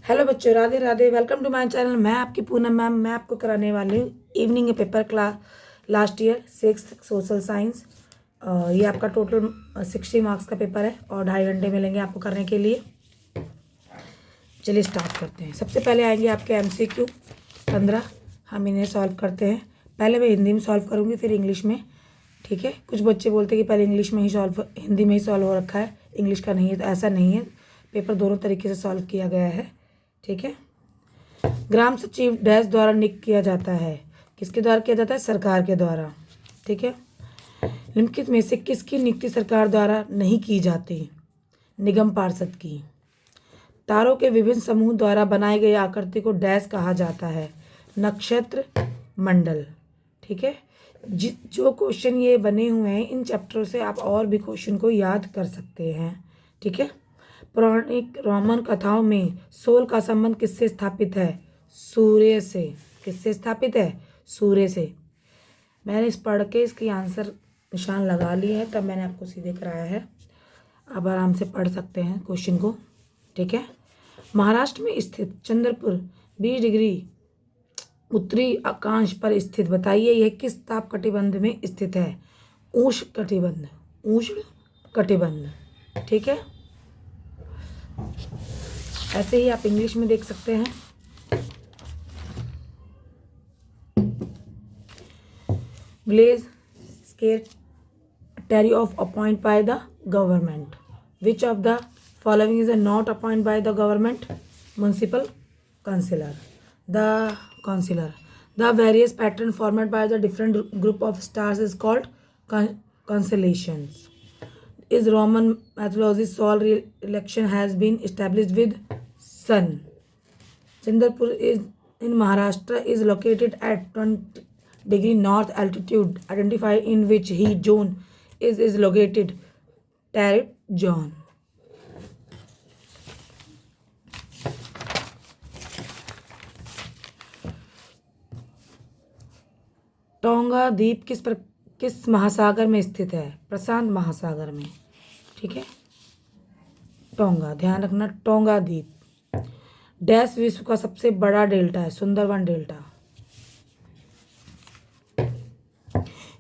Hello बच्चों, Radhe Radhe. Welcome to my channel. मैं आपकी पूनम मैम। मैं आपको कराने वाली हूँ evening paper class last year 6 social science. ये आपका टोटल 60 मार्क्स का पेपर है और 2.5 घंटे मिलेंगे आपको करने के लिए। चलिए स्टार्ट करते हैं। सबसे पहले आएंगे आपके MCQ 15। हम इन्हें सॉल्व करते हैं। पहले मैं हिंदी में सॉल्व करूँगी, फिर इंग्लिश में। ठीक है। कुछ बच्चे बोलते हैं कि पहले इंग्लिश में ही सॉल्व, हिंदी में ही सॉल्व हो रखा है, इंग्लिश का नहीं है। तो ऐसा नहीं है, पेपर दोनों तरीके से सॉल्व किया गया है। ठीक है। ग्राम सचिव डैश द्वारा नियुक्त किया जाता है। किसके द्वारा किया जाता है? सरकार के द्वारा। ठीक है। निम्नलिखित में से किसकी नियुक्ति सरकार द्वारा नहीं की जाती? निगम पार्षद की। तारों के विभिन्न समूह द्वारा बनाई गई आकृति को डैश कहा जाता है? नक्षत्र मंडल। ठीक है। जो क्वेश्चन ये बने हुए हैं, इन चैप्टरों से आप और भी क्वेश्चन को याद कर सकते हैं। ठीक है। पौराणिक रोमन कथाओं में सोल का संबंध किससे स्थापित है? सूर्य से। किससे स्थापित है? सूर्य से। मैंने इस पढ़ के इसकी आंसर निशान लगा लिए है, तब मैंने आपको सीधे कराया है। अब आराम से पढ़ सकते हैं क्वेश्चन को। ठीक है। महाराष्ट्र में स्थित चंद्रपुर 20 डिग्री उत्तरी अक्षांश पर स्थित, बताइए यह किस ताप कटिबंध में स्थित है? उष्ण कटिबंध। उष्ण कटिबंध। ठीक है। ऐसे ही आप इंग्लिश में देख सकते हैं। Village secretary of appoint by the government. Which of the following is not appoint by the government? Municipal councillor. The councillor. The various pattern formed by the different group of stars is called constellations. Is Roman mythology Sol election has been established with sun. Chandrapur is in Maharashtra is located at 20 degree north altitude. Identify in which heat zone is located. Torrid zone. Tonga द्वीप किस महासागर में स्थित है? प्रशांत महासागर में। ठीक है। टोंगा, ध्यान रखना, टोंगा द्वीप। डैश विश्व का सबसे बड़ा डेल्टा है? सुंदरवन डेल्टा।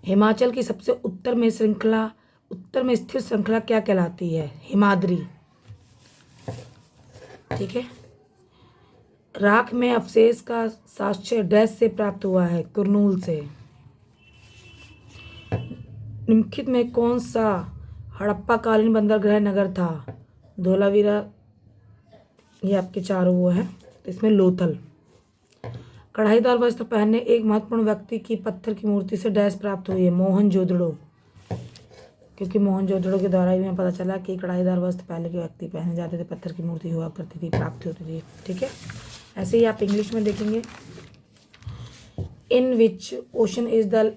हिमाचल की सबसे उत्तर में स्थित श्रृंखला क्या कहलाती है? हिमाद्री। ठीक है। राख में अवशेष का साक्ष्य डैश से प्राप्त हुआ है? कुरनूल से। निम्नलिखित में कौन सा हड़प्पा कालीन बंदरगाह नगर था? धोलावीरा। ये आपके चारों वो हैं। तो इसमें लोथल। कढ़ाईदार वस्त्र पहनने एक महत्वपूर्ण व्यक्ति की पत्थर की मूर्ति से डैश प्राप्त हुई है? मोहनजोदड़ो। क्योंकि मोहनजोदड़ो के द्वारा ही हमें पता चला कि कढ़ाईदार वस्त्र पहले के व्यक्ति पहने जाते थे, पत्थर की मूर्ति हुआ करती थी, प्राप्त होती थी। ठीक है। ऐसे ही आप इंग्लिश में देखेंगे। In which ocean is the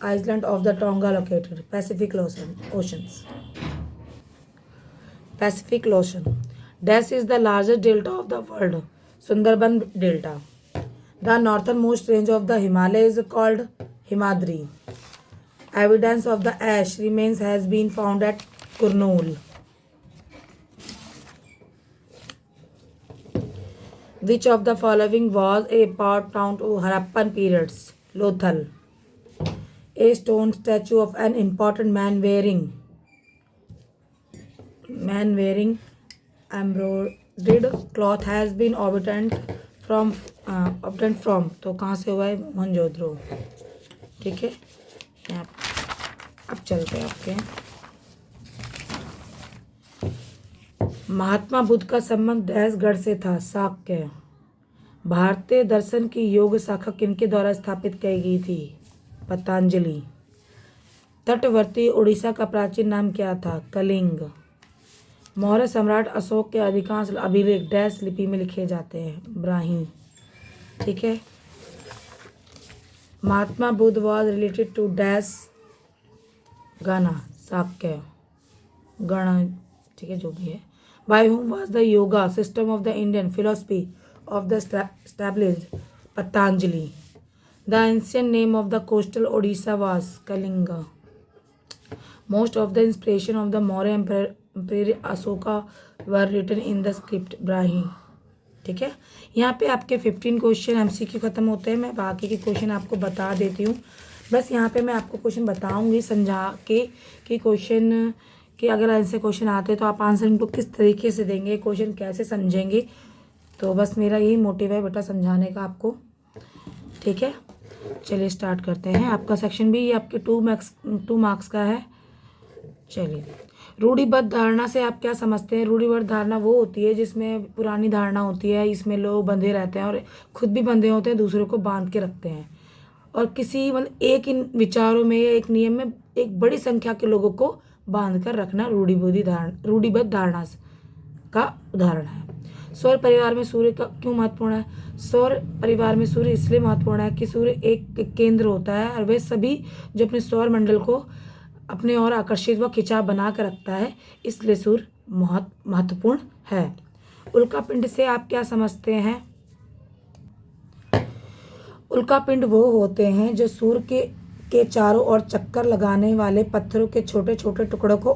island of the Tonga located? Pacific Oceans. Pacific Ocean. Dash is the largest delta of the world? Sundarban Delta. The northernmost range of the Himalayas is called Himadri. Evidence of the ash remains has been found at Kurnool. Which of the following was a part found to Harappan periods? Lothal. A stone statue of an important man wearing embroidered cloth has been obtained from तो कहाँ से हुआ है? मोहनजोदड़ो। ठीक है। अब चलते हैं आपके। महात्मा बुद्ध का संबंध डैशगढ़ से था? शाक्य। भारतीय दर्शन की योग शाखा किनके द्वारा स्थापित की गई थी? पतंजलि। तटवर्ती उड़ीसा का प्राचीन नाम क्या था? कलिंग। मौर्य सम्राट अशोक के अधिकांश अभिलेख डैश लिपि में लिखे जाते हैं? ब्राह्मी। ठीक है। Mahatma Buddha was related to dash gana? Shakya गण। ठीक है, जो भी है। By whom was the yoga system of the Indian philosophy of the established? Patanjali. The ancient name of the coastal Odisha was Kalinga. Most of the inspiration of the Maurya Emperor Ashoka were written in the script Brahmi. ठीक है। यहाँ पे आपके 15 question MCQ ख़त्म होते हैं। मैं बाकी के क्वेश्चन आपको बता देती हूँ। बस यहाँ पे मैं आपको क्वेश्चन बताऊँगी समझा के कि क्वेश्चन कि अगर ऐसे क्वेश्चन आते हैं तो आप आंसर इनको किस तरीके से देंगे, क्वेश्चन कैसे समझेंगे। तो बस मेरा यही मोटिव है बेटा समझाने का आपको, ठीक है। चलिए स्टार्ट करते हैं। आपका सेक्शन भी ये आपके 2 मार्क्स का है। चलिए, रूढ़िबद्ध धारणा से आप क्या समझते हैं? रूढ़िबद्ध धारणा वो होती है जिसमें पुरानी धारणा होती है, इसमें लोग बंधे रहते हैं और खुद भी बंधे होते हैं, दूसरों को बांध के रखते हैं। और किसी मतलब एक इन विचारों में या एक नियम में एक बड़ी संख्या के लोगों को बांध कर रखना रूढ़िबद्ध धारणा का उदाहरण है। सौर परिवार में सूर्य का क्यों महत्वपूर्ण है? सौर परिवार में सूर्य इसलिए महत्वपूर्ण है कि सूर्य एक केंद्र होता है और वह सभी जो अपने सौर मंडल को अपने ओर आकर्षित व खिंचाव बना कर रखता है, इसलिए सूर्य महत्वपूर्ण है। उल्कापिंड से आप क्या समझते हैं? उल्कापिंड वो होते हैं जो सूर्य के चारों ओर चक्कर लगाने वाले पत्थरों के छोटे छोटे टुकड़ों को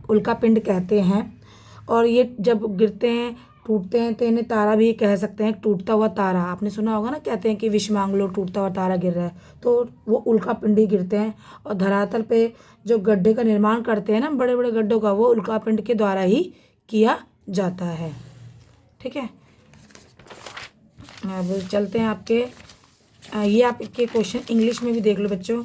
उल्कापिंड कहते हैं। और ये जब गिरते हैं टूटते हैं तो इन्हें तारा भी कह सकते हैं। टूटता हुआ तारा आपने सुना होगा ना, कहते हैं कि विश मांग लो टूटता हुआ तारा गिर रहा है, तो वो उल्कापिंड ही गिरते हैं। और धरातल पे जो गड्ढे का निर्माण करते हैं ना, बड़े बड़े गड्ढों का, वो उल्कापिंड के द्वारा ही किया जाता है, ठीक है। अब चलते हैं आपके ये आपके क्वेश्चन इंग्लिश में भी देख लो बच्चों।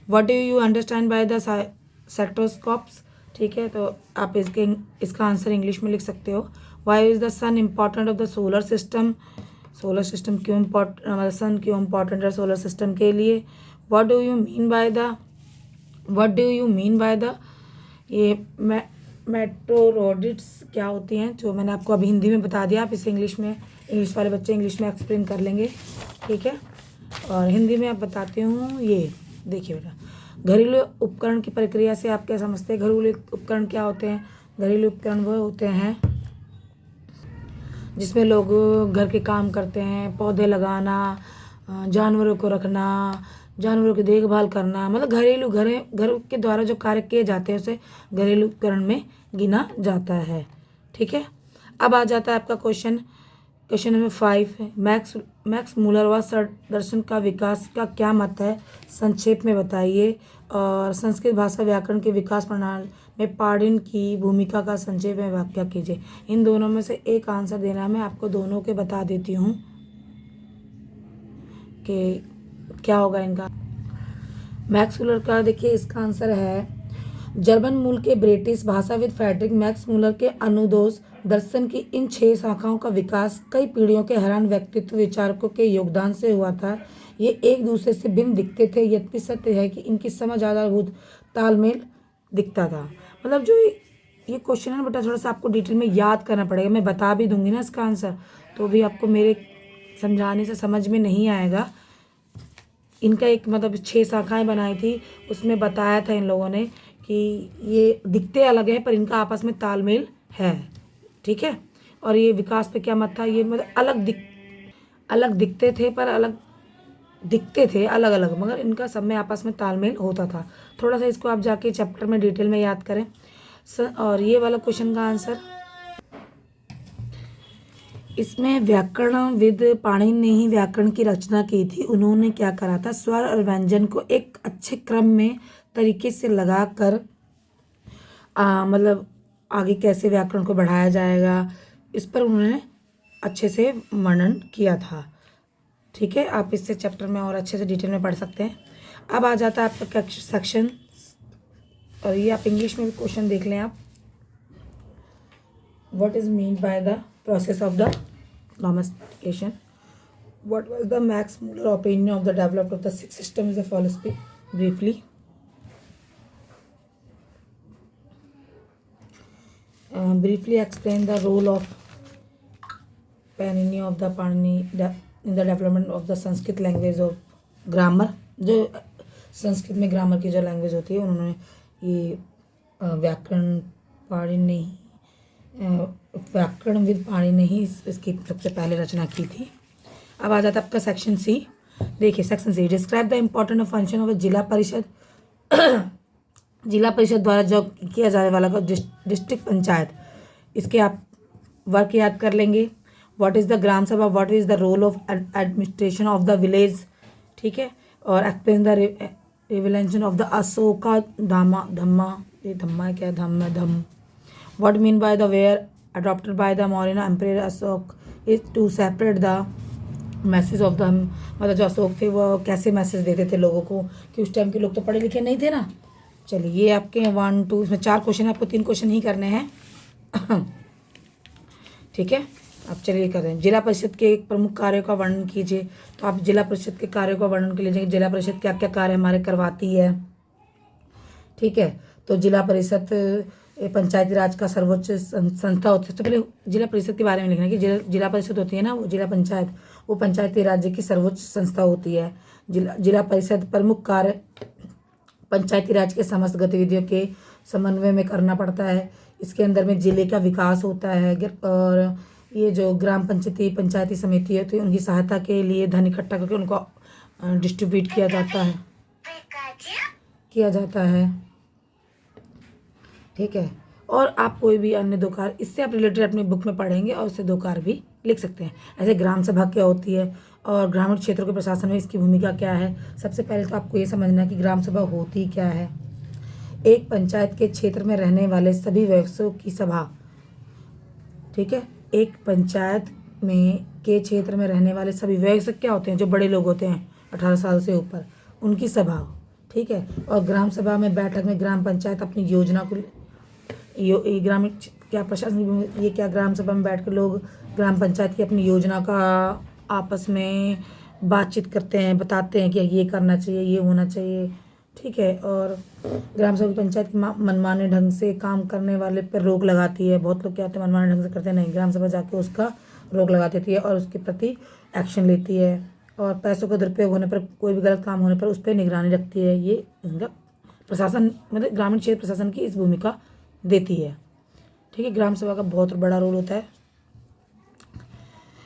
What do you understand by the spectroscopes, ठीक है। तो आप इसका आंसर इंग्लिश में लिख सकते हो। Why is the sun important of the solar system, solar system क्यों इम्पॉर्टेंट, सन क्यों इम्पॉर्टेंट है सोलर सिस्टम के लिए। What do you mean by the ये मेट्रोरोडिट्स क्या होती हैं, जो मैंने आपको अभी हिंदी में बता दिया। आप इसे इंग्लिश वाले बच्चे इंग्लिश में एक्सप्लेन कर लेंगे, ठीक है। और हिंदी में आप बताती हूँ। ये देखिए बेटा, घरेलू उपकरण की प्रक्रिया से आप क्या समझते हैं? घरेलू उपकरण क्या होते हैं? घरेलू उपकरण वो होते हैं जिसमें लोग घर के काम करते हैं, पौधे लगाना, जानवरों को रखना, जानवरों की देखभाल करना, मतलब घर के द्वारा जो कार्य किए जाते हैं उसे घरेलू उपकरण में गिना जाता है, ठीक है। अब आ जाता है आपका क्वेश्चन नंबर 5 है। मैक्स मूलर व दर्शन का विकास का क्या मत है, संक्षेप में बताइए। और संस्कृत भाषा व्याकरण के विकास प्रणाली में पाणिनि की भूमिका का संक्षेप में व्याख्या कीजिए। इन दोनों में से एक आंसर देना है। मैं आपको दोनों के बता देती हूँ कि क्या होगा इनका। मैक्स मूलर का देखिए इसका आंसर है जर्मन मूल के ब्रिटिश भाषाविद फ्रेडरिक मैक्स मूलर के अनुदेश दर्शन की इन 6 शाखाओं का विकास कई पीढ़ियों के हैरान व्यक्तित्व विचारकों के योगदान से हुआ था। ये एक दूसरे से भिन्न दिखते थे, यद्यपि सत्य है कि इनकी समझ आधारभूत तालमेल दिखता था। मतलब जो ये क्वेश्चन है ना बेटा, थोड़ा सा आपको डिटेल में याद करना पड़ेगा। मैं बता भी दूंगी ना इसका आंसर, तो भी आपको मेरे समझाने से समझ में नहीं आएगा। इनका एक मतलब 6 शाखाएँ बनाई थी, उसमें बताया था इन लोगों ने कि ये दिखते अलग है पर इनका आपस में तालमेल है, ठीक है। और ये विकास पे क्या मत था, ये मतलब अलग दिखते थे पर अलग अलग, मगर इनका सब में आपस में तालमेल होता था। थोड़ा सा इसको आप जाके चैप्टर में डिटेल में याद करें। और ये वाला क्वेश्चन का आंसर, इसमें व्याकरणविद पाणिनि ने ही व्याकरण की रचना की थी। उन्होंने क्या करा था, स्वर और व्यंजन को एक अच्छे क्रम में तरीके से लगा कर मतलब आगे कैसे व्याकरण को बढ़ाया जाएगा, इस पर उन्होंने अच्छे से वर्णन किया था, ठीक है। आप इससे चैप्टर में और अच्छे से डिटेल में पढ़ सकते हैं। अब आ जाता है आपका सेक्शन, और ये आप इंग्लिश में भी क्वेश्चन देख लें आप। What is mean by the process of the domestication? What was the Max Muller opinion of the development of the six systems of philosophy? Briefly. Briefly explain the role of Panini in the development of the Sanskrit language of grammar. जो संस्कृत में grammar की जो language होती है, उन्होंने ये व्याकरणविद पाणिनि ने ही इसकी सबसे पहले रचना की थी। अब आ जाता है आपका सेक्शन सी। देखिए section C, describe the important function of Zila Parishad. जिला परिषद द्वारा जो किया जाने वाला डिस्ट्रिक्ट पंचायत, इसके आप वर्क याद कर लेंगे। What is the gram sabha, what is the role of administration of the village, ठीक है, और explain the revelation of the Ashoka dhamma, ये धम्मा क्या है, dhamma, what mean by the where adopted by the Mauryan emperor Ashoka is to separate the message of the, मतलब जो अशोक थे वो कैसे मैसेज देते थे लोगों को, कि उस टाइम के लोग तो पढ़े लिखे नहीं थे ना। चलिए ये आपके 1 2 इसमें 4 क्वेश्चन है, आपको 3 क्वेश्चन ही करने हैं। ठीक है, आप चलिए कर रहे हैं। जिला परिषद के प्रमुख कार्यों का वर्णन कीजिए। तो आप जिला परिषद के कार्यों का वर्णन कर लीजिए, जिला परिषद क्या क्या कार्य हमारे करवाती है। ठीक है, तो जिला परिषद पंचायती राज का सर्वोच्च संस्था होती है। तो पहले जिला परिषद के बारे में लिखना है कि जिला परिषद होती है ना, वो जिला पंचायत, वो पंचायती राज्य की सर्वोच्च संस्था होती है। जिला परिषद प्रमुख कार्य पंचायती राज के समस्त गतिविधियों के समन्वय में करना पड़ता है। इसके अंदर में जिले का विकास होता है, और ये जो ग्राम पंचायती समिति होती है उनकी सहायता के लिए धन इकट्ठा करके उनको डिस्ट्रीब्यूट किया जाता है। ठीक है, और आप कोई भी अन्य 2 कार्य इससे आप रिलेटेड अपनी बुक में पढ़ेंगे और उससे 2 कार्य भी लिख सकते हैं। ऐसे ग्राम सभा क्या होती है और ग्रामीण क्षेत्रों के प्रशासन में इसकी भूमिका क्या है। सबसे पहले तो आपको ये समझना है कि ग्राम सभा होती क्या है। एक पंचायत के क्षेत्र में रहने वाले सभी वयस्कों की सभा। ठीक है, एक पंचायत में के क्षेत्र में रहने वाले सभी वयस्क क्या होते हैं, जो बड़े लोग होते हैं 18 साल से ऊपर, उनकी सभा। ठीक है, और ग्राम सभा में बैठक में ग्राम पंचायत अपनी योजना को ग्रामीण क्या प्रशासन, ये क्या ग्राम सभा में बैठकर लोग ग्राम पंचायत की अपनी योजना का आपस में बातचीत करते हैं, बताते हैं कि ये करना चाहिए, ये होना चाहिए। ठीक है, और ग्राम सभा पंचायत की मनमाने ढंग से काम करने वाले पर रोक लगाती है। बहुत लोग क्या होते हैं मनमाने ढंग से करते नहीं, ग्राम सभा जाके उसका रोक लगा देती है और उसके प्रति एक्शन लेती है। और पैसों का दुरुपयोग होने पर, कोई भी गलत काम होने पर उस पर निगरानी रखती है। ये इनका प्रशासन, मतलब ग्रामीण क्षेत्र प्रशासन की इस भूमिका देती है। ठीक है, ग्राम सभा का बहुत बड़ा रोल होता है।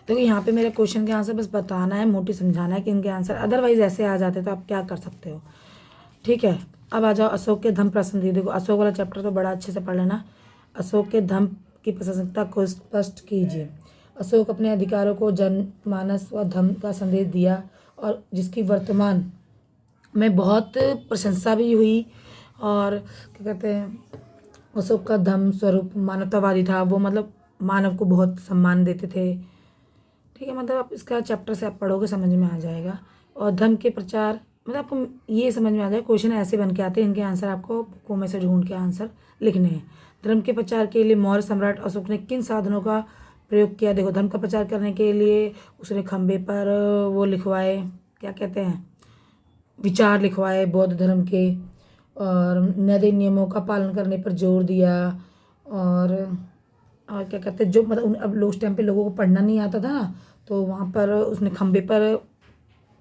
देखो यहाँ पे मेरे क्वेश्चन के आंसर बस बताना है, मोटी समझाना है कि इनके आंसर, अदरवाइज ऐसे आ जाते तो आप क्या कर सकते हो। ठीक है, अब आ जाओ अशोक के धम्म प्रशंसा। देखो अशोक वाला चैप्टर तो बड़ा अच्छे से पढ़ लेना। अशोक के धम्म की प्रशंसकता को स्पष्ट कीजिए। अशोक अपने अधिकारों को जनमानस व धम्म का संदेश दिया और जिसकी वर्तमान में बहुत प्रशंसा भी हुई। और क्या कहते हैं, अशोक का धम्म स्वरूप मानवतावादी था। वो मतलब मानव को बहुत सम्मान देते थे। ठीक है, मतलब आप इसका चैप्टर से आप पढ़ोगे समझ में आ जाएगा। और धर्म के प्रचार, मतलब आपको ये समझ में आ जाएगा। क्वेश्चन ऐसे बन के आते हैं, इनके आंसर आपको बुकों में से ढूंढ के आंसर लिखने हैं। धर्म के प्रचार के लिए मौर्य सम्राट अशोक ने किन साधनों का प्रयोग किया। देखो धर्म का प्रचार करने के लिए उसने खंबे पर वो लिखवाए, क्या कहते हैं, विचार लिखवाए बौद्ध धर्म के, और नैतिक नियमों का पालन करने पर जोर दिया। और क्या कहते हैं, जो मतलब अब उस टाइम पे लोगों को पढ़ना नहीं आता था ना, तो वहाँ पर उसने खंबे पर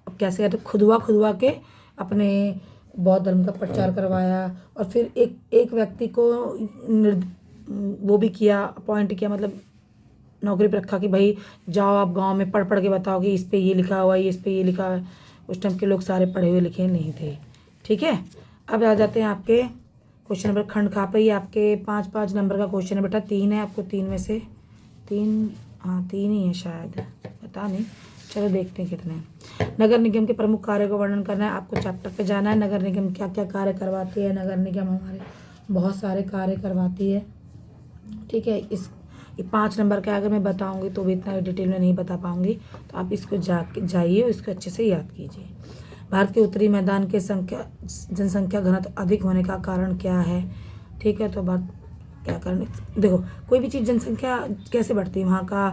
अब कैसे कहते खुदवा के अपने बौद्ध धर्म का प्रचार करवाया। और फिर एक व्यक्ति को वो भी किया, अपॉइंट किया, मतलब नौकरी पर रखा कि भाई जाओ आप गांव में पढ़ के बताओ कि इस पे ये लिखा हुआ है, इस पे ये लिखा है। उस टाइम के लोग सारे पढ़े हुए लिखे नहीं थे। ठीक है, अब आ जाते हैं आपके क्वेश्चन नंबर खंड खा पे। ये आपके 5 नंबर का क्वेश्चन है बेटा। 3 है आपको, 3 में से 3, हाँ 3 ही है शायद, पता नहीं, चलो देखते हैं कितने हैं। नगर निगम के प्रमुख कार्य का वर्णन करना है। आपको चैप्टर पे जाना है, नगर निगम क्या क्या कार्य करवाती है। नगर निगम हमारे बहुत सारे कार्य करवाती है। ठीक है, ये 5 नंबर का अगर मैं बताऊंगी तो भी इतना डिटेल में नहीं बता पाऊंगी, तो आप इसको जाइए और इसको अच्छे से याद कीजिए। भारत के उत्तरी मैदान के जनसंख्या घनत्व अधिक होने का कारण क्या है। ठीक है, तो बात क्या कारण, देखो कोई भी चीज़ जनसंख्या कैसे बढ़ती है, वहाँ का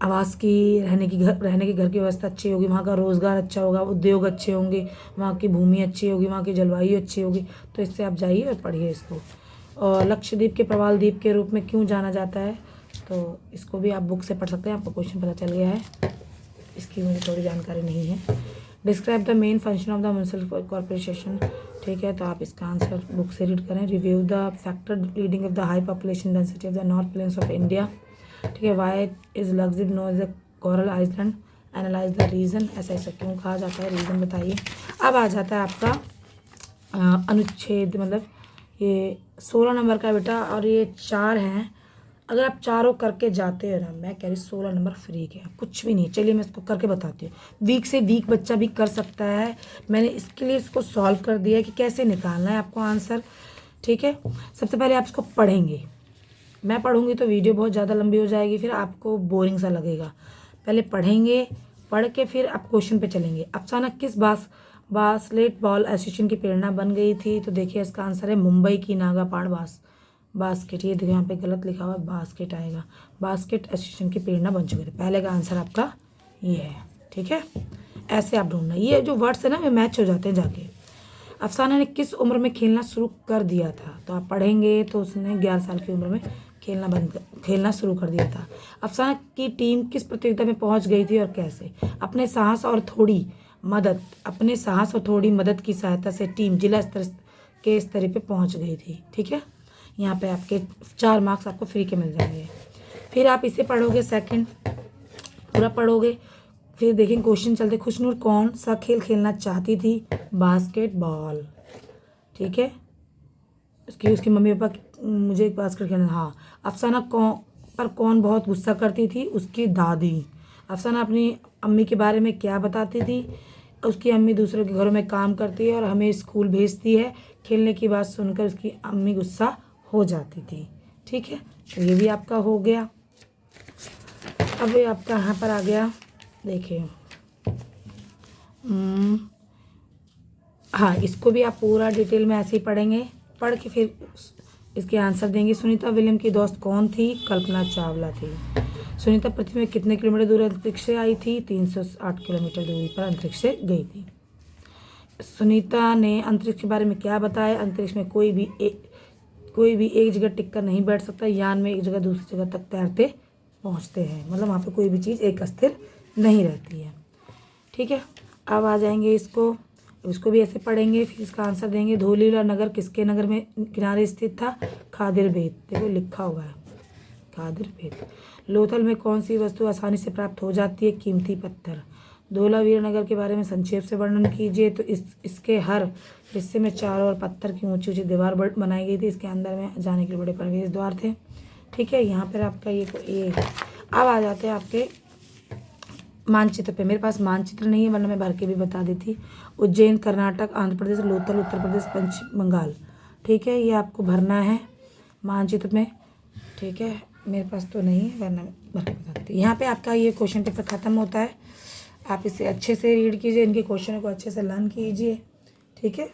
आवास की रहने की घर की व्यवस्था अच्छी होगी, वहाँ का रोज़गार अच्छा होगा, उद्योग अच्छे होंगे, वहाँ की भूमि अच्छी होगी, वहाँ की जलवायु अच्छी होगी। तो इससे आप जाइए और पढ़िए इसको। और लक्षद्वीप के प्रवाल द्वीप के रूप में क्यों जाना जाता है, तो इसको भी आप बुक से पढ़ सकते हैं, आपको क्वेश्चन पता चल गया है, इसकी मुझे थोड़ी जानकारी नहीं है। Describe the main function of the municipal corporation. ठीक है, तो आप इसका आंसर बुक से रीड करें। Review the factor leading of the high population density of the north plains of India. ठीक है, why is Lakshadweep no is the coral island, analyse the reason. ऐसा क्यों कहा जाता है, रीज़न बताइए। अब आ जाता है आपका अनुच्छेद, मतलब ये 16 नंबर का बेटा, और ये 4 हैं। अगर आप चारों करके जाते हो ना, मैं कह रही 16 नंबर फ्री के हैं, कुछ भी नहीं। चलिए मैं इसको करके बताती हूँ। वीक से वीक बच्चा भी कर सकता है। मैंने इसके लिए इसको सॉल्व कर दिया है कि कैसे निकालना है आपको आंसर। ठीक है, सबसे पहले आप इसको पढ़ेंगे। मैं पढ़ूंगी तो वीडियो बहुत ज़्यादा लंबी हो जाएगी, फिर आपको बोरिंग सा लगेगा। पहले पढ़ेंगे, पढ़ के फिर आप क्वेश्चन पे चलेंगे। अचानक किस बास्केटबॉल एसोसिएशन की प्रेरणा बन गई थी? तो देखिए इसका आंसर है मुंबई की नागापाण बास्केट। ये देखिए यहाँ पे गलत लिखा हुआ है, बास्केट आएगा। बास्केट एसोसिएशन की प्रेरणा बन चुकी थी। पहले का आंसर आपका ये है। ठीक है, ऐसे आप ढूंढना। ये जो वर्ड्स है ना, वे मैच हो जाते हैं जाके। अफसाना ने किस उम्र में खेलना शुरू कर दिया था? तो आप पढ़ेंगे तो उसने 11 साल की उम्र में खेलना शुरू कर दिया था। अफसाना की टीम किस प्रतियोगिता में पहुंच गई थी और कैसे? अपने साहस और थोड़ी मदद की सहायता से टीम जिला स्तर पे पहुंच गई थी। ठीक है, यहाँ पे आपके 4 मार्क्स आपको फ्री के मिल जाएंगे। फिर आप इसे पढ़ोगे, सेकंड पूरा पढ़ोगे। फिर देखेंगे क्वेश्चन चलते। खुशनूर कौन सा खेल खेलना चाहती थी? बास्केटबॉल। ठीक है, उसकी मम्मी पापा मुझे एक बास्केट खेलना। हाँ। अफसाना कौन बहुत गुस्सा करती थी? उसकी दादी। अफसाना अपनी अम्मी के बारे में क्या बताती थी? उसकी अम्मी दूसरों के घरों में काम करती है और हमें स्कूल भेजती है। खेलने की बात सुनकर उसकी अम्मी गुस्सा हो जाती थी। ठीक है, तो ये भी आपका हो गया। अब ये आपका यहाँ पर आ गया, देखिए। हाँ, इसको भी आप पूरा डिटेल में ऐसे ही पढ़ेंगे। पढ़ के फिर इसके आंसर देंगे। सुनीता विलियम की दोस्त कौन थी? कल्पना चावला थी। सुनीता पृथ्वी में कितने किलोमीटर दूर अंतरिक्ष से आई थी? 308 किलोमीटर दूरी पर अंतरिक्ष से गई थी। सुनीता ने अंतरिक्ष के बारे में क्या बताया? अंतरिक्ष में कोई भी एक जगह टिक कर नहीं बैठ सकता। यान में एक जगह दूसरी जगह तक तैरते पहुंचते हैं, मतलब वहाँ पे कोई भी चीज़ एक स्थिर नहीं रहती है। ठीक है, अब आ जाएंगे इसको भी ऐसे पढ़ेंगे, फिर इसका आंसर देंगे। धोलीला नगर किसके नगर में किनारे स्थित था? खादिर बेद। देखो लिखा हुआ है, खादिर बेद। लोथल में कौन सी वस्तु आसानी से प्राप्त हो जाती है? कीमती पत्थर। धोलावीर नगर के बारे में संक्षेप से वर्णन कीजिए। तो इसके हर हिस्से में चारों ओर पत्थर की ऊंची ऊंची दीवार बनाई गई थी। इसके अंदर में जाने के लिए बड़े प्रवेश द्वार थे। ठीक है, यहाँ पर आपका ये अब आ जाते हैं आपके मानचित्र पे। मेरे पास मानचित्र नहीं है, वरना मैं भर के भी बता देती। उज्जैन कर्नाटक, आंध्र प्रदेश। लोथल उत्तर प्रदेश, पश्चिम बंगाल। ठीक है, ये आपको भरना है मानचित्र में। ठीक है, मेरे पास तो नहीं है, वरना भर के बताती। यहाँ पे आपका ये क्वेश्चन पेपर ख़त्म होता है। आप इसे अच्छे से रीड कीजिए, इनके क्वेश्चनों को अच्छे से लर्न कीजिए। ठीक है,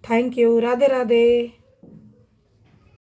थैंक यू, राधे राधे।